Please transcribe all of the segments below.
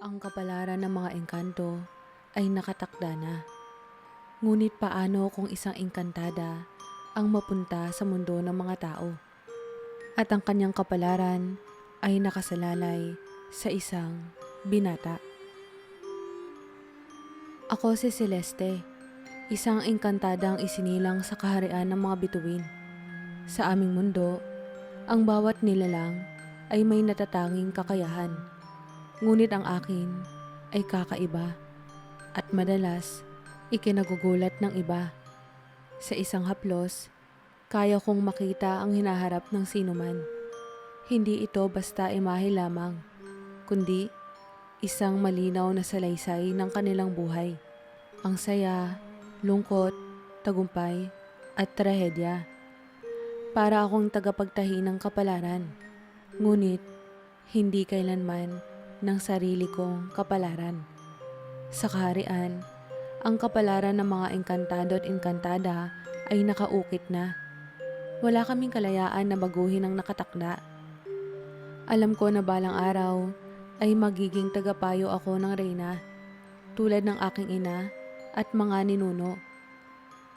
Ang kapalaran ng mga engkanto ay nakatakda na. Ngunit paano kung isang engkantada ang mapunta sa mundo ng mga tao at ang kanyang kapalaran ay nakasalalay sa isang binata? Ako si Celeste, isang engkantadang isinilang sa kaharian ng mga bituin. Sa aming mundo, ang bawat nilalang ay may natatanging kakayahan, ngunit ang akin ay kakaiba at madalas ikinagugulat ng iba. Sa isang haplos, kaya kong makita ang hinaharap ng sinuman. Hindi ito basta imahe lamang, kundi isang malinaw na salaysay ng kanilang buhay. Ang saya, lungkot, tagumpay, at trahedya. Para akong tagapagtahi ng kapalaran, ngunit hindi kailanman ng sarili kong kapalaran. Sa kaharian, ang kapalaran ng mga engkantado at engkantada ay nakaukit na. Wala kaming kalayaan na baguhin ang nakatakda. Alam ko na balang araw ay magiging tagapayo ako ng reyna, tulad ng aking ina at mga ninuno.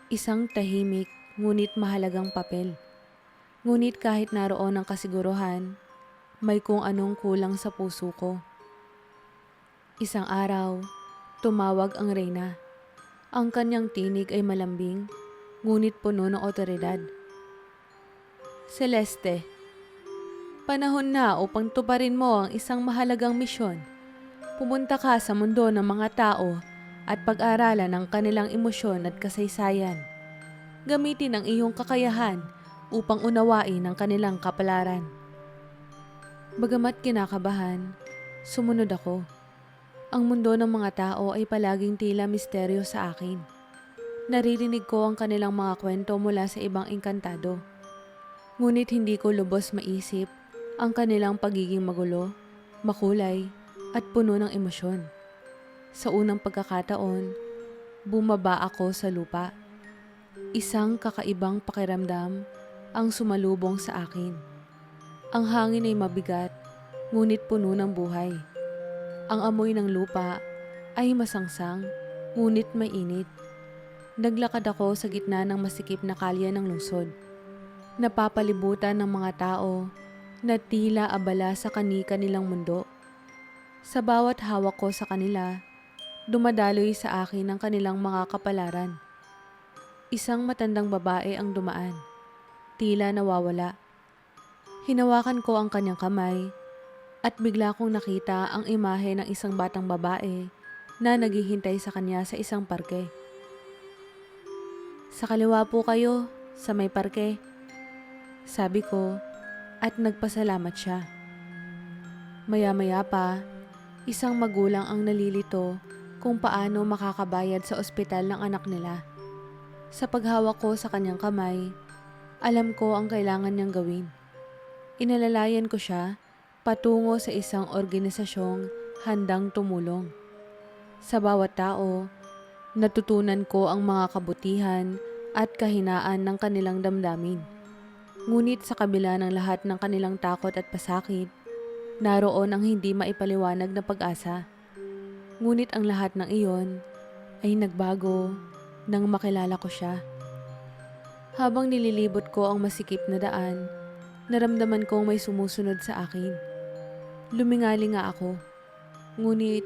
Isang tahimik ngunit mahalagang papel. Ngunit kahit naroon ang kasiguruhan, may kung anong kulang sa puso ko. Isang araw, tumawag ang reyna. Ang kanyang tinig ay malambing, ngunit puno ng otoridad. Celeste, panahon na upang tuparin mo ang isang mahalagang misyon. Pumunta ka sa mundo ng mga tao at pag-aralan ang kanilang emosyon at kasaysayan. Gamitin ang iyong kakayahan upang unawain ang kanilang kapalaran. Bagamat kinakabahan, sumunod ako. Ang mundo ng mga tao ay palaging tila misteryo sa akin. Naririnig ko ang kanilang mga kwento mula sa ibang engkantado. Ngunit hindi ko lubos maisip ang kanilang pagiging magulo, makulay, at puno ng emosyon. Sa unang pagkakataon, bumaba ako sa lupa. Isang kakaibang pakiramdam ang sumalubong sa akin. Ang hangin ay mabigat, ngunit puno ng buhay. Ang amoy ng lupa ay masangsang, ngunit mainit. Naglakad ako sa gitna ng masikip na kalye ng lungsod. Napapalibutan ng mga tao na tila abala sa kani-kanilang mundo. Sa bawat hawak ko sa kanila, dumadaloy sa akin ang kanilang mga kapalaran. Isang matandang babae ang dumaan, tila nawawala. Hinawakan ko ang kanyang kamay at bigla kong nakita ang imahe ng isang batang babae na naghihintay sa kanya sa isang parke. Sa kaliwa po kayo, sa may parke, sabi ko at nagpasalamat siya. Maya-maya pa, isang magulang ang nalilito kung paano makakabayad sa ospital ng anak nila. Sa paghawak ko sa kanyang kamay, alam ko ang kailangan niyang gawin. Inalalayan ko siya patungo sa isang organisasyong handang tumulong. Sa bawat tao, natutunan ko ang mga kabutihan at kahinaan ng kanilang damdamin. Ngunit sa kabila ng lahat ng kanilang takot at pasakit, naroon ang hindi maipaliwanag na pag-asa. Ngunit ang lahat ng iyon ay nagbago nang makilala ko siya. Habang nililibot ko ang masikip na daan, naramdaman kong may sumusunod sa akin. Lumingali nga ako, ngunit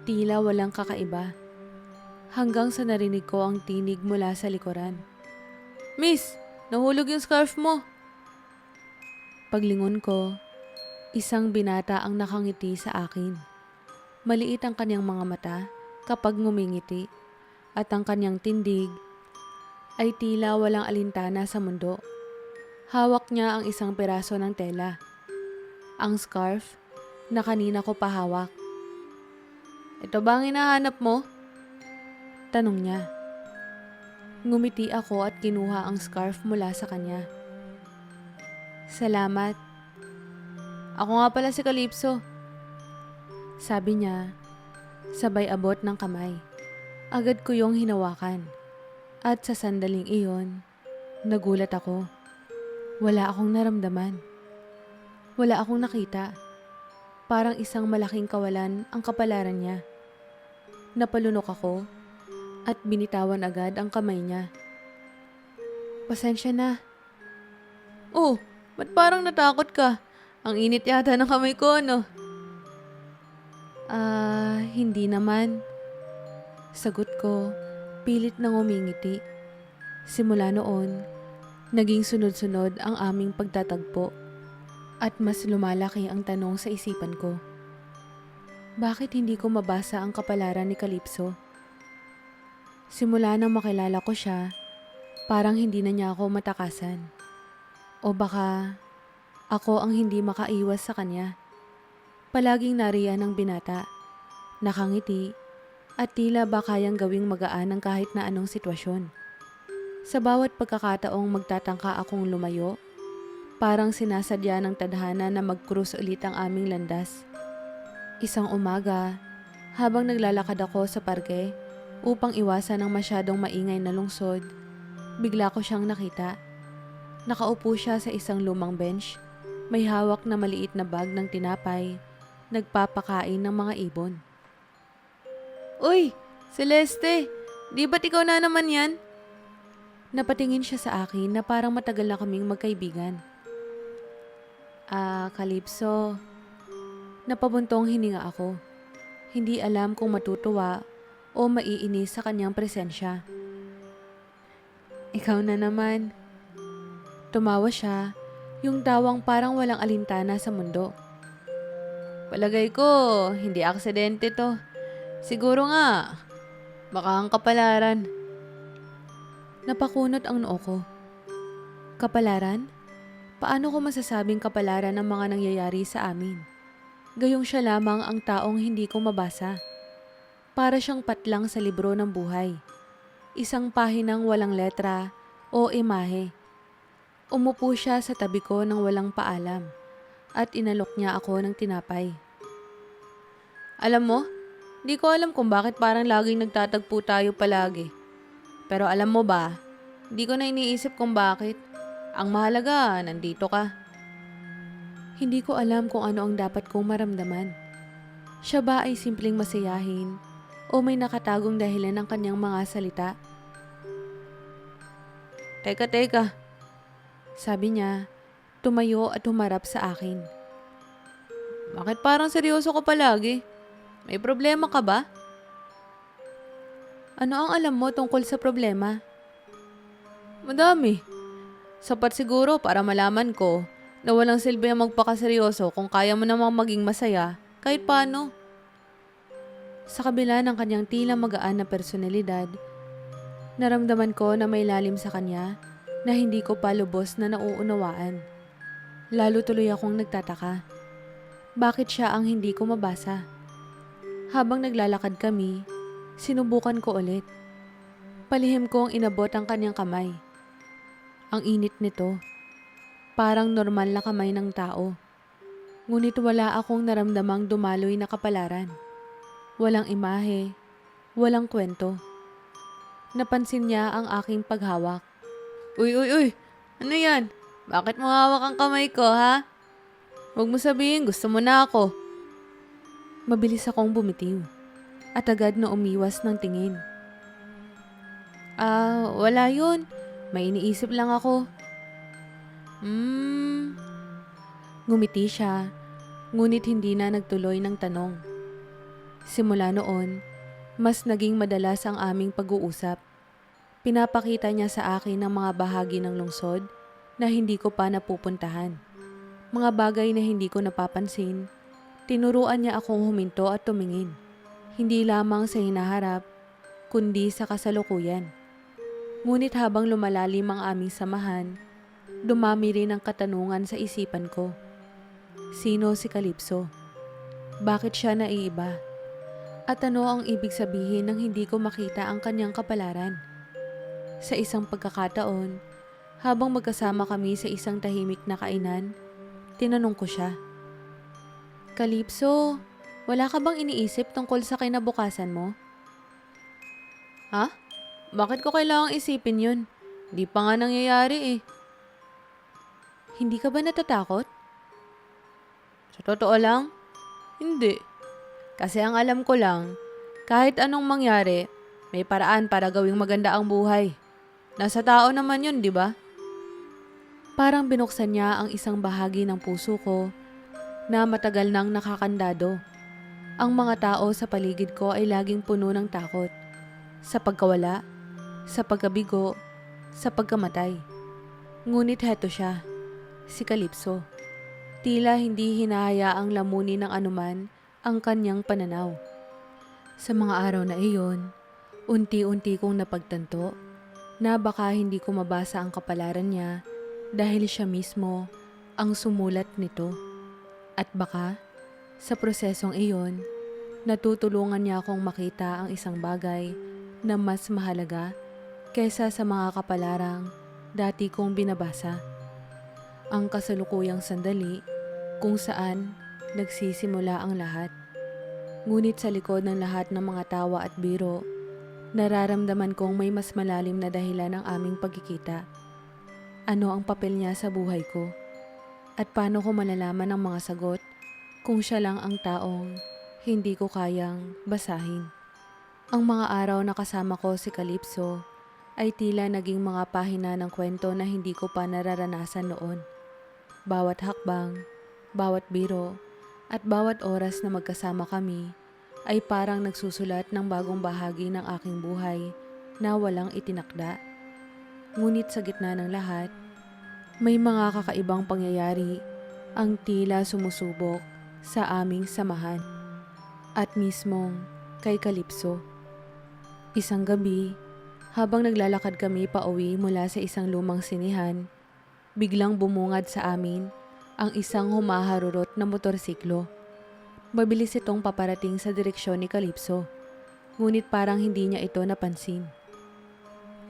tila walang kakaiba. Hanggang sa narinig ko ang tinig mula sa likuran. Miss, nahulog yung scarf mo. Paglingon ko, isang binata ang nakangiti sa akin. Maliit ang kanyang mga mata kapag ngumingiti at ang kanyang tindig ay tila walang alintana sa mundo. Hawak niya ang isang piraso ng tela, ang scarf na kanina ko pahawak. Ito ba ang hinahanap mo? Tanong niya. Ngumiti ako at kinuha ang scarf mula sa kanya. Salamat. Ako nga pala si Calypso. Sabi niya, sabay abot ng kamay. Agad ko yung hinawakan. At sa sandaling iyon, nagulat ako. Wala akong naramdaman. Wala akong nakita. Parang isang malaking kawalan ang kapalaran niya. Napalunok ako at binitawan agad ang kamay niya. Pasensya na. Oh, ba't parang natakot ka? Ang init yata ng kamay ko, ano? Hindi naman. Sagot ko, pilit nang umingiti. Simula noon, naging sunod-sunod ang aming pagtatagpo at mas lumalaki ang tanong sa isipan ko. Bakit hindi ko mabasa ang kapalaran ni Calypso? Simula nang makilala ko siya, parang hindi na niya ako matakasan. O baka ako ang hindi makaiwas sa kanya. Palaging nariyan ang binata, nakangiti, at tila ba kayang gawing magaan ang kahit na anong sitwasyon. Sa bawat pagkakataong magtatangka akong lumayo, parang sinasadya ng tadhana na mag-cruise ulit ang aming landas. Isang umaga, habang naglalakad ako sa parke upang iwasan ang masyadong maingay na lungsod, bigla ko siyang nakita. Nakaupo siya sa isang lumang bench, may hawak na maliit na bag ng tinapay, nagpapakain ng mga ibon. Uy, Celeste, di ba't ikaw na naman yan? Napatingin siya sa akin na parang matagal na kaming magkaibigan. Calypso. Napabuntong hininga ako. Hindi alam kung matutuwa o maiinis sa kanyang presensya. Ikaw na naman. Tumawa siya, yung tawang parang walang alintana sa mundo. Palagay ko, hindi aksidente to. Siguro nga, baka ang kapalaran. Napakunot ang noo ko. Kapalaran? Paano ko masasabing kapalaran ang mga nangyayari sa amin? Gayong siya lamang ang taong hindi ko mabasa. Para siyang patlang sa libro ng buhay. Isang pahinang walang letra o imahe. Umupo siya sa tabi ko nang walang paalam at inalok niya ako ng tinapay. Alam mo, di ko alam kung bakit parang laging nagtatagpo tayo palagi. Pero alam mo ba, di ko na iniisip kung bakit. Ang mahalaga, nandito ka. Hindi ko alam kung ano ang dapat kong maramdaman. Siya ba ay simpleng masayahin o may nakatagong dahilan ng kanyang mga salita? Teka. Sabi niya, tumayo at humarap sa akin. Bakit parang seryoso ka palagi? May problema ka ba? Ano ang alam mo tungkol sa problema? Madami. Sapat siguro para malaman ko na walang silbi ang magpakaseryoso kung kaya mo namang maging masaya kahit paano. Sa kabila ng kanyang tila magaan na personalidad, naramdaman ko na may lalim sa kanya na hindi ko pa lubos na nauunawaan. Lalo tuloy akong nagtataka. Bakit siya ang hindi ko mabasa? Habang naglalakad kami, sinubukan ko ulit. Palihim kong inabot ang kanyang kamay. Ang init nito. Parang normal na kamay ng tao. Ngunit wala akong naramdamang dumaloy na kapalaran. Walang imahe, walang kwento. Napansin niya ang aking paghawak. Uy! Ano yan? Bakit mo hawak ang kamay ko, ha? Huwag mo sabihin, gusto mo na ako. Mabilis akong bumitiw at agad na umiwas ng tingin. Wala yun. May iniisip lang ako. Ngumiti siya, ngunit hindi na nagtuloy ng tanong. Simula noon, mas naging madalas ang aming pag-uusap. Pinapakita niya sa akin ang mga bahagi ng lungsod na hindi ko pa napupuntahan. Mga bagay na hindi ko napapansin. Tinuruan niya akong huminto at tumingin. Hindi lamang sa hinaharap, kundi sa kasalukuyan. Ngunit habang lumalalim ang aming samahan, dumami rin ang katanungan sa isipan ko. Sino si Calypso? Bakit siya naiiba? At ano ang ibig sabihin ng hindi ko makita ang kanyang kapalaran? Sa isang pagkakataon, habang magkasama kami sa isang tahimik na kainan, tinanong ko siya. Calypso, wala ka bang iniisip tungkol sa kinabukasan mo? Ha? Bakit ko kailangang isipin yun? Di pa nga nangyayari eh. Hindi ka ba natatakot? Sa totoo lang, Hindi. Kasi ang alam ko lang, kahit anong mangyari, may paraan para gawing maganda ang buhay. Nasa tao naman yun, di ba? Parang binuksan niya ang isang bahagi ng puso ko na matagal nang nakakandado. Ang mga tao sa paligid ko ay laging puno ng takot. Sa pagkawala, sa pagkabigo, sa pagkamatay. Ngunit heto siya, si Calypso. Tila hindi hinahayaang lamunin ng anuman ang kanyang pananaw. Sa mga araw na iyon, unti-unti kong napagtanto na baka hindi ko mabasa ang kapalaran niya dahil siya mismo ang sumulat nito. At baka, sa prosesong iyon, natutulungan niya akong makita ang isang bagay na mas mahalaga kaysa sa mga kapalarang dati kong binabasa. Ang kasalukuyang sandali kung saan nagsisimula ang lahat. Ngunit sa likod ng lahat ng mga tawa at biro, nararamdaman kong may mas malalim na dahilan ng aming pagkikita. Ano ang papel niya sa buhay ko? At paano ko malalaman ang mga sagot kung siya lang ang taong hindi ko kayang basahin? Ang mga araw na kasama ko si Calypso ay tila naging mga pahina ng kwento na hindi ko pa nararanasan noon. Bawat hakbang, bawat biro, at bawat oras na magkasama kami ay parang nagsusulat ng bagong bahagi ng aking buhay na walang itinakda. Ngunit sa gitna ng lahat, may mga kakaibang pangyayari ang tila sumusubok sa aming samahan. At mismong kay Calypso. Isang gabi, habang naglalakad kami pauwi mula sa isang lumang sinihan, biglang bumungad sa amin ang isang humaharurot na motorsiklo. Mabilis itong paparating sa direksyon ni Calypso, ngunit parang hindi niya ito napansin.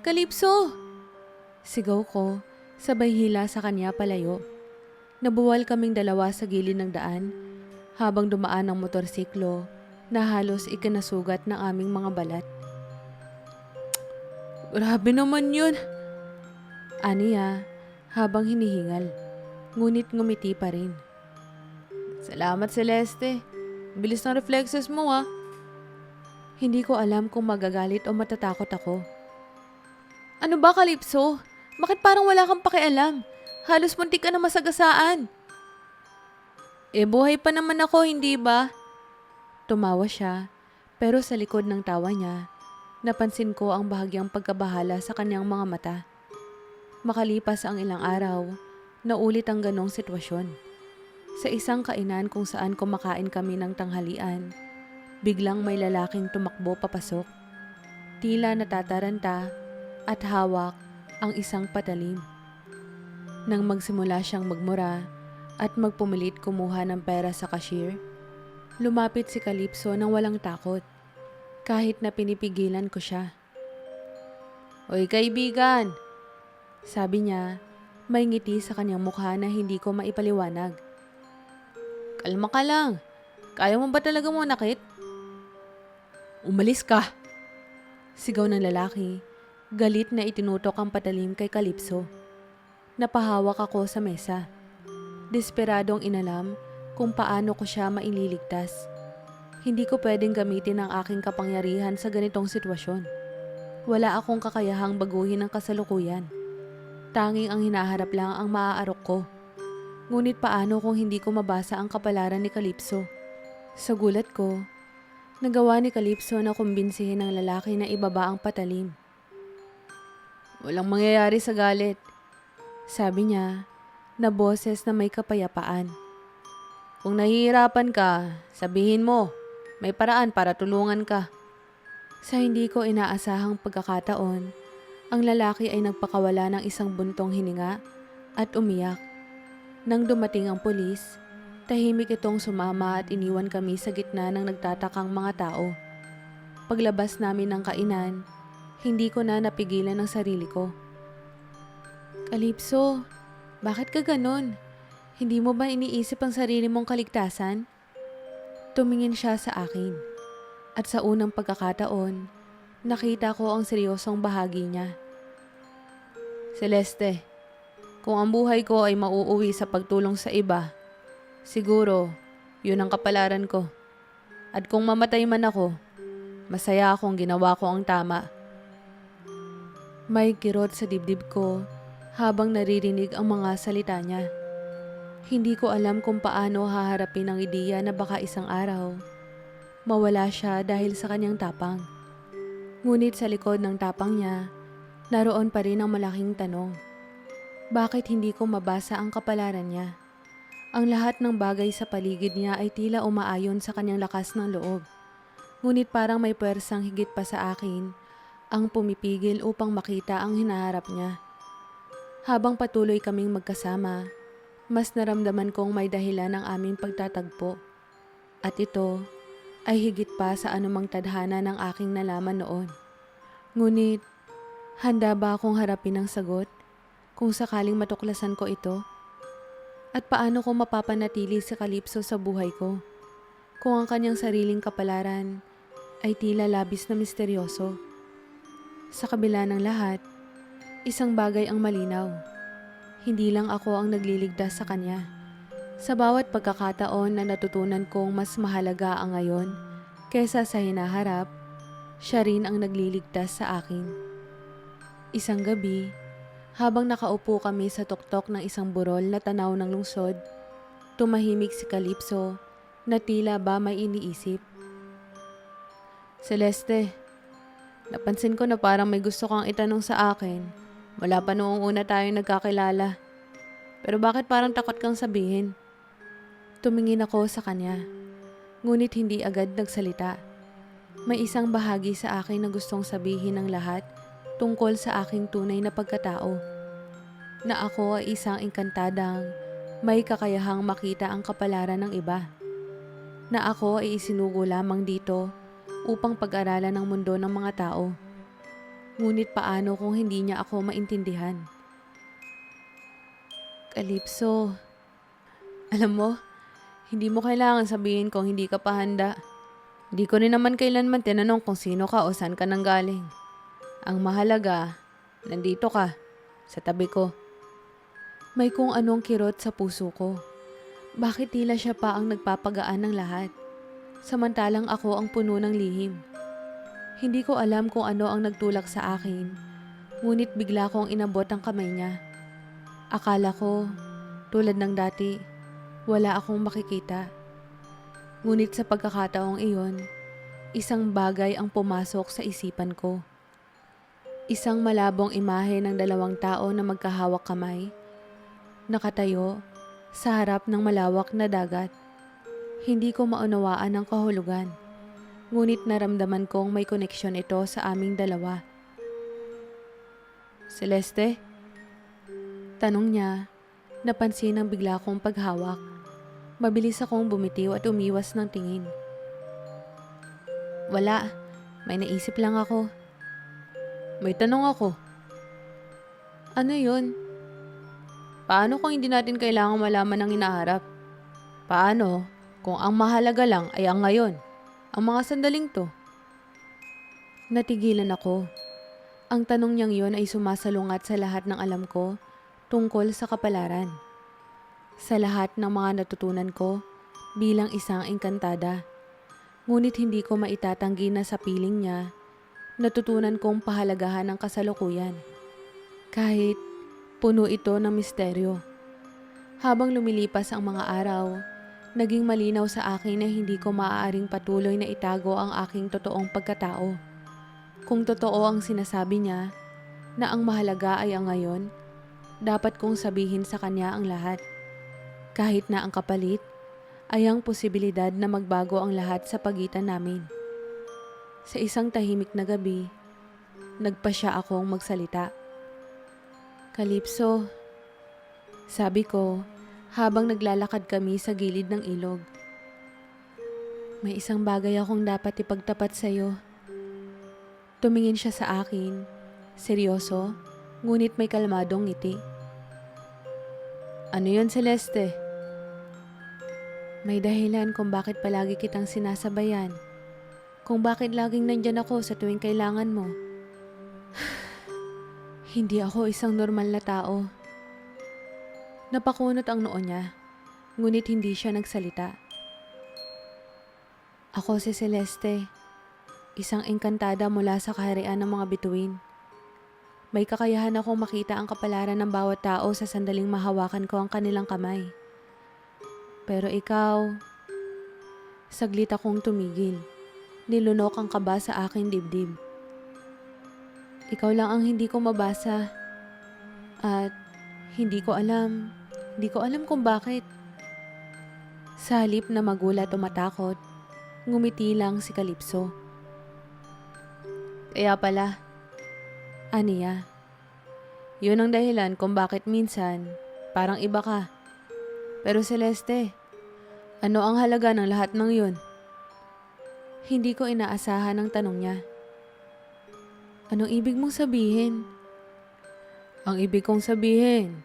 "Calypso!" Sigaw ko, sabay hila sa kanya palayo. Nabuwal kaming dalawa sa gilid ng daan habang dumaan ang motorsiklo na halos ikinasugat ng aming mga balat. "Grabe naman yun!" Aniya habang hinihingal, ngunit ngumiti pa rin. "Salamat, Celeste. Bilis ng reflexes mo, ah." Hindi ko alam kung magagalit o matatakot ako. "Ano ba, Calypso? Bakit parang wala kang pakialam? Halos muntik ka na masagasaan." Buhay pa naman ako, hindi ba?" Tumawa siya, pero sa likod ng tawa niya, napansin ko ang bahagyang pagkabahala sa kanyang mga mata. Makalipas ang ilang araw, naulit ang ganong sitwasyon. Sa isang kainan kung saan kumakain kami ng tanghalian, biglang may lalaking tumakbo papasok. Tila natataranta at hawak ang isang patalim. Nang magsimula siyang magmura at magpumilit kumuha ng pera sa cashier, lumapit si Calypso nang walang takot, kahit na pinipigilan ko siya. "Oy kaibigan," sabi niya, may ngiti sa kanyang mukha na hindi ko maipaliwanag. "Kalma ka lang. Kaya mo ba talaga manakit?" "Umalis ka!" Sigaw ng lalaki, galit na itinutok ang patalim kay Calypso. Napahawak ako sa mesa. Desperadong inalam kung paano ko siya maililigtas. Hindi ko pwedeng gamitin ang aking kapangyarihan sa ganitong sitwasyon. Wala akong kakayahang baguhin ang kasalukuyan. Tanging ang hinaharap lang ang maaarok ko. Ngunit paano kung hindi ko mabasa ang kapalaran ni Calypso? Sa gulat ko, nagawa ni Calypso na kumbinsihin ng lalaki na ibaba ang patalim. "Walang mangyayari sa galit," sabi niya, na boses na may kapayapaan. "Kung nahihirapan ka, sabihin mo. May paraan para tulungan ka." Sa hindi ko inaasahang pagkakataon, ang lalaki ay nagpakawala ng isang buntong hininga at umiyak. Nang dumating ang pulis, tahimik itong sumama at iniwan kami sa gitna ng nagtatakang mga tao. Paglabas namin ng kainan, hindi ko na napigilan ang sarili ko. "Calypso, bakit ka ganon? Hindi mo ba iniisip ang sarili mong kaligtasan?" Tumingin siya sa akin, at sa unang pagkakataon, nakita ko ang seryosong bahagi niya. "Celeste, kung ang buhay ko ay mauuwi sa pagtulong sa iba, siguro Yun ang kapalaran ko. At kung mamatay man ako, masaya akong ginawa ko ang tama. May kirot sa dibdib ko habang naririnig ang mga salita niya. Hindi ko alam kung paano haharapin ang ideya na baka isang araw mawala siya dahil sa kanyang tapang. Ngunit sa likod ng tapang niya, naroon pa rin ang malaking tanong. Bakit hindi ko mabasa ang kapalaran niya? Ang lahat ng bagay sa paligid niya ay tila umaayon sa kanyang lakas ng loob. Ngunit parang may puwersang higit pa sa akin ang pumipigil upang makita ang hinaharap niya. Habang patuloy kaming magkasama, mas naramdaman kong may dahilan ang aming pagtatagpo. At ito ay higit pa sa anumang tadhana ng aking nalaman noon. Ngunit, handa ba akong harapin ang sagot kung sakaling matuklasan ko ito? At paano ko mapapanatili si Calypso sa buhay ko kung ang kanyang sariling kapalaran ay tila labis na misteryoso? Sa kabila ng lahat, isang bagay ang malinaw. Hindi lang ako ang nagliligtas sa kanya. Sa bawat pagkakataon na natutunan kong mas mahalaga ang ngayon kaysa sa hinaharap, siya rin ang nagliligtas sa akin. Isang gabi, habang nakaupo kami sa tuktok ng isang burol na tanaw ng lungsod, tumahimik si Calypso na tila ba may iniisip. Celeste, napansin ko na parang may gusto kang itanong sa akin mula pa noong una tayong nagkakilala. Pero bakit parang takot kang sabihin? Tumingin ako sa kanya, ngunit hindi agad nagsalita. May isang bahagi sa akin na gustong sabihin ng lahat tungkol sa aking tunay na pagkatao. Na ako ay isang engkantadang may kakayahang makita ang kapalaran ng iba. Na ako ay isinugo lamang dito upang pag-aralan ang mundo ng mga tao. Ngunit paano kung hindi niya ako maintindihan? Calypso, alam mo, hindi mo kailangan sabihin kung hindi ka pa handa. Hindi ko rin naman kailanman tinanong kung sino ka o saan ka nanggaling. Ang mahalaga, nandito ka, sa tabi ko. May kung anong kirot sa puso ko. Bakit tila siya pa ang nagpapagaan ng lahat, samantalang ako ang puno ng lihim? Hindi ko alam kung ano ang nagtulak sa akin, ngunit bigla kong inabot ang kamay niya. Akala ko, tulad ng dati, wala akong makikita. Ngunit sa pagkakataong iyon, isang bagay ang pumasok sa isipan ko. Isang malabong imahe ng dalawang tao na magkahawak kamay, nakatayo sa harap ng malawak na dagat. Hindi ko maunawaan ang kahulugan, ngunit naramdaman kong may koneksyon ito sa aming dalawa. Celeste? Tanong niya, napansin ang bigla kong paghawak. Mabilis akong bumitiw at umiwas ng tingin. Wala, may naisip lang ako. May tanong ako. Ano yun? Paano kung hindi natin kailangang malaman ang hinaharap? Paano kung ang mahalaga lang ay ang ngayon, ang mga sandaling to? Natigilan ako. Ang tanong niyang yon ay sumasalungat sa lahat ng alam ko tungkol sa kapalaran. Sa lahat ng mga natutunan ko bilang isang engkantada. Ngunit hindi ko maitatanggi na sa piling niya, natutunan kong pahalagahan ang kasalukuyan. Kahit puno ito ng misteryo. Habang lumilipas ang mga araw, naging malinaw sa akin na hindi ko maaaring patuloy na itago ang aking totoong pagkatao. Kung totoo ang sinasabi niya, na ang mahalaga ay ang ngayon, dapat kong sabihin sa kanya ang lahat. Kahit na ang kapalit ay ang posibilidad na magbago ang lahat sa pagitan namin. Sa isang tahimik na gabi, nagpasya akong magsalita. Calypso, sabi ko habang naglalakad kami sa gilid ng ilog. May isang bagay akong dapat ipagtapat sa iyo. Tumingin siya sa akin, seryoso, ngunit may kalmadong ngiti. Ano yun, Celeste? May dahilan kung bakit palagi kitang sinasabayan. Kung bakit laging nandyan ako sa tuwing kailangan mo. Hindi ako isang normal na tao. Napakunot ang noo niya, ngunit hindi siya nagsalita. Ako si Celeste, isang engkantada mula sa kaharian ng mga bituin. May kakayahan akong makita ang kapalaran ng bawat tao sa sandaling mahawakan ko ang kanilang kamay. Pero ikaw, saglit akong tumigil. Nilunok ang kaba sa aking dibdib. Ikaw lang ang hindi ko mabasa. At hindi ko alam kung bakit. Sa halip na magulat o matakot, ngumiti lang si Calypso. Kaya pala, aniya, yun ang dahilan kung bakit minsan parang iba ka. Pero Celeste, ano ang halaga ng lahat ng yun? Hindi ko inaasahan ang tanong niya. Anong ibig mong sabihin? Ang ibig kong sabihin,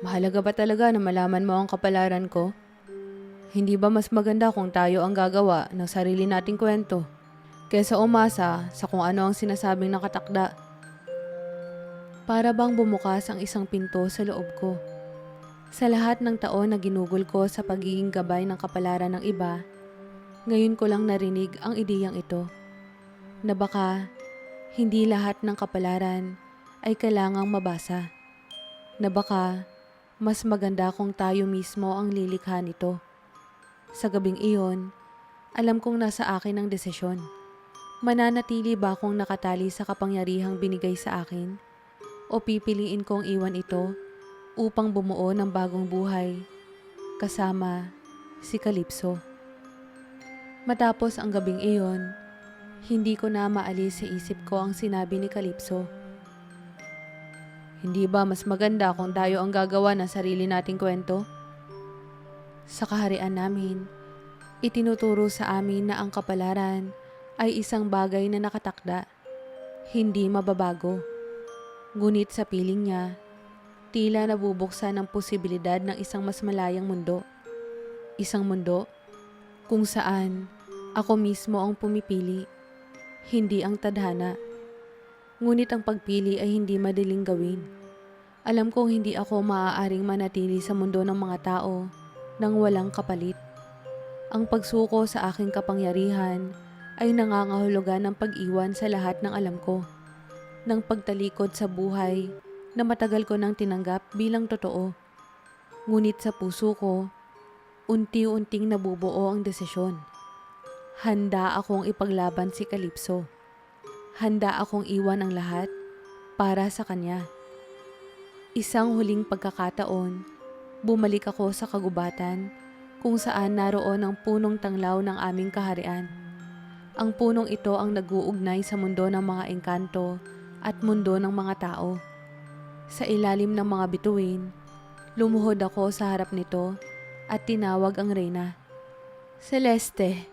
mahalaga ba talaga na malaman mo ang kapalaran ko? Hindi ba mas maganda kung tayo ang gagawa ng sarili nating kwento kaysa umasa sa kung ano ang sinasabing nakatakda? Para bang bumukas ang isang pinto sa loob ko. Sa lahat ng taon na ginugol ko sa pagiging gabay ng kapalaran ng iba, ngayon ko lang narinig ang ideyang ito, na baka hindi lahat ng kapalaran ay kailangang mabasa, na baka mas maganda kung tayo mismo ang lilikha nito. Sa gabing iyon, alam kong nasa akin ang desisyon. Mananatili ba akong nakatali sa kapangyarihang binigay sa akin? O pipiliin kong iwan ito upang bumuo ng bagong buhay kasama si Calypso? Matapos ang gabing iyon, hindi ko na maalis sa isip ko ang sinabi ni Calypso. Hindi ba mas maganda kung tayo ang gagawa ng sarili nating kwento? Sa kaharian namin, itinuturo sa amin na ang kapalaran ay isang bagay na nakatakda, hindi mababago. Ngunit sa piling niya, tila nabubuksan ang posibilidad ng isang mas malayang mundo. Isang mundo kung saan ako mismo ang pumipili, hindi ang tadhana. Ngunit ang pagpili ay hindi madaling gawin. Alam kong hindi ako maaaring manatili sa mundo ng mga tao nang walang kapalit. Ang pagsuko sa aking kapangyarihan ay nangangahulugan ng pag-iwan sa lahat ng alam ko, ng pagtalikod sa buhay na matagal ko nang tinanggap bilang totoo. Ngunit sa puso ko, unti-unting nabubuo ang desisyon. Handa akong ipaglaban si Calypso. Handa akong iwan ang lahat para sa kanya. Isang huling pagkakataon, bumalik ako sa kagubatan kung saan naroon ang punong tanglaw ng aming kaharian. Ang punong ito ang nag-uugnay sa mundo ng mga engkanto at mundo ng mga tao. Sa ilalim ng mga bituin, lumuhod ako sa harap nito at tinawag ang reyna. Celeste!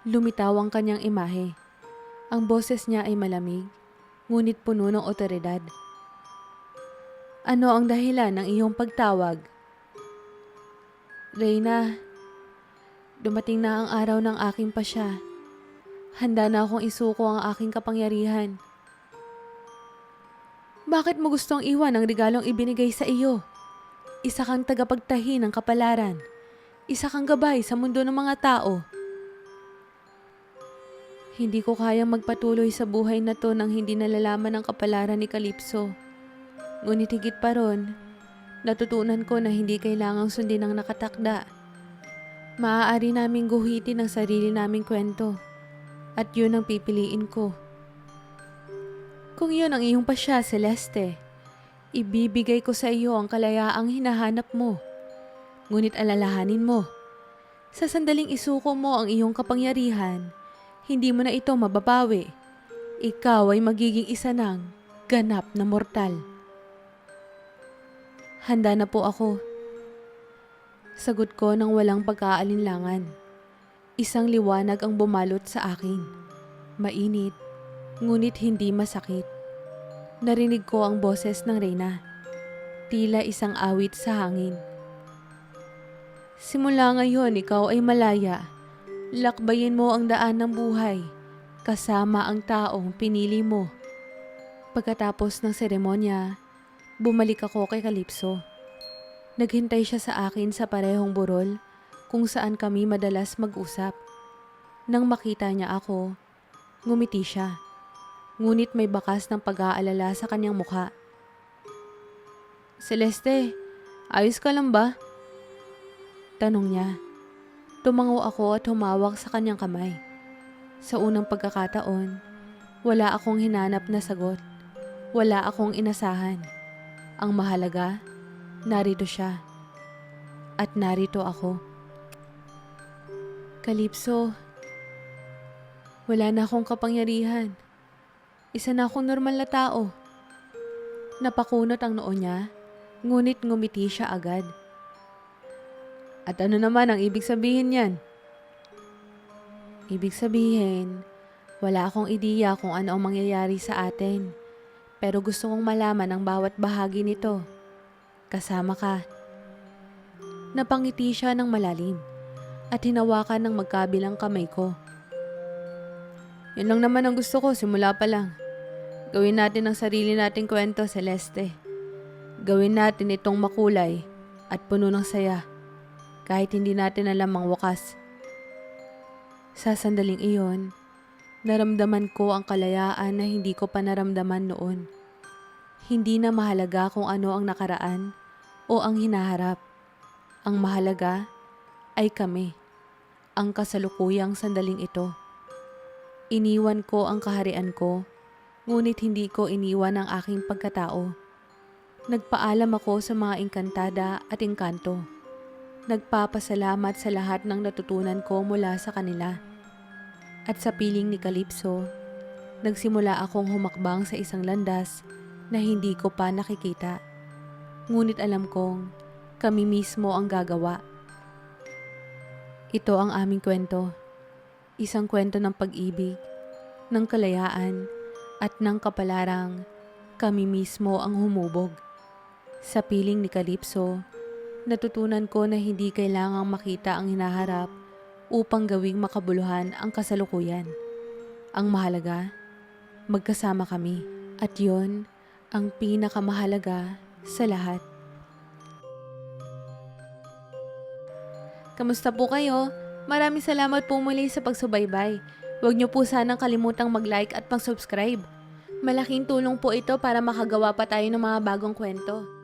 Lumitaw ang kanyang imahe. Ang boses niya ay malamig, ngunit puno ng otoridad. Ano ang dahilan ng iyong pagtawag? Reyna, dumating na ang araw ng aking pasya. Handa na akong isuko ang aking kapangyarihan. Bakit mo gustong iwan ang regalong ibinigay sa iyo? Isa kang tagapagtahi ng kapalaran. Isa kang gabay sa mundo ng mga tao. Hindi ko kayang magpatuloy sa buhay na to nang hindi nalalaman ang kapalaran ni Calypso. Ngunit higit pa ron, natutunan ko na hindi kailangang sundin ang nakatakda. Maaari naming guhitin ang sarili naming kwento. At yun ang pipiliin ko. Kung yun ang iyong pasya, Celeste, ibibigay ko sa iyo ang kalayaang hinahanap mo. Ngunit alalahanin mo, sa sandaling isuko mo ang iyong kapangyarihan, hindi mo na ito mababawi. Ikaw ay magiging isa ng ganap na mortal. Handa na po ako. Sagot ko nang walang pagkaalinlangan. Isang liwanag ang bumalot sa akin. Mainit, ngunit hindi masakit. Narinig ko ang boses ng reyna. Tila isang awit sa hangin. Simula ngayon, ikaw ay malaya. Lakbayin mo ang daan ng buhay, kasama ang taong pinili mo. Pagkatapos ng seremonya, bumalik ako kay Calypso. Naghintay siya sa akin sa parehong burol kung saan kami madalas mag-usap. Nang makita niya ako, ngumiti siya. Ngunit may bakas ng pag-aalala sa kanyang mukha. Celeste, ayos ka lang ba? Tanong niya. Tumango ako at humawak sa kanyang kamay. Sa unang pagkakataon, wala akong hinanap na sagot. Wala akong inasahan. Ang mahalaga, narito siya. At narito ako. Calypso, wala na akong kapangyarihan. Isa na akong normal na tao. Napakunot ang noo niya, ngunit ngumiti siya agad. At ano naman ang ibig sabihin niyan? Ibig sabihin, wala akong ideya kung ano ang mangyayari sa atin. Pero gusto kong malaman ang bawat bahagi nito. Kasama ka. Napangiti siya ng malalim at hinawakan ng magkabilang kamay ko. Yun lang naman ang gusto ko simula pa lang. Gawin natin ang sarili nating kwento, Celeste. Gawin natin itong makulay at puno ng saya kahit hindi natin alam ang wakas. Sa sandaling iyon, naramdaman ko ang kalayaan na hindi ko pa naramdaman noon. Hindi na mahalaga kung ano ang nakaraan o ang hinaharap. Ang mahalaga ay kami, ang kasalukuyang sandaling ito. Iniwan ko ang kaharian ko, ngunit hindi ko iniwan ang aking pagkatao. Nagpaalam ako sa mga engkantada at engkanto. Nagpapasalamat sa lahat ng natutunan ko mula sa kanila. At sa piling ni Calypso, nagsimula akong humakbang sa isang landas na hindi ko pa nakikita. Ngunit alam kong kami mismo ang gagawa. Ito ang aming kwento. Isang kwento ng pag-ibig, ng kalayaan, at ng kapalarang kami mismo ang humubog. Sa piling ni Calypso, natutunan ko na hindi kailangang makita ang hinaharap upang gawing makabuluhan ang kasalukuyan. Ang mahalaga, magkasama kami. At yon ang pinakamahalaga sa lahat. Kamusta po kayo? Maraming salamat po muli sa pagsubaybay. Huwag niyo po sanang kalimutang mag-like at pang-subscribe. Malaking tulong po ito para makagawa pa tayo ng mga bagong kwento.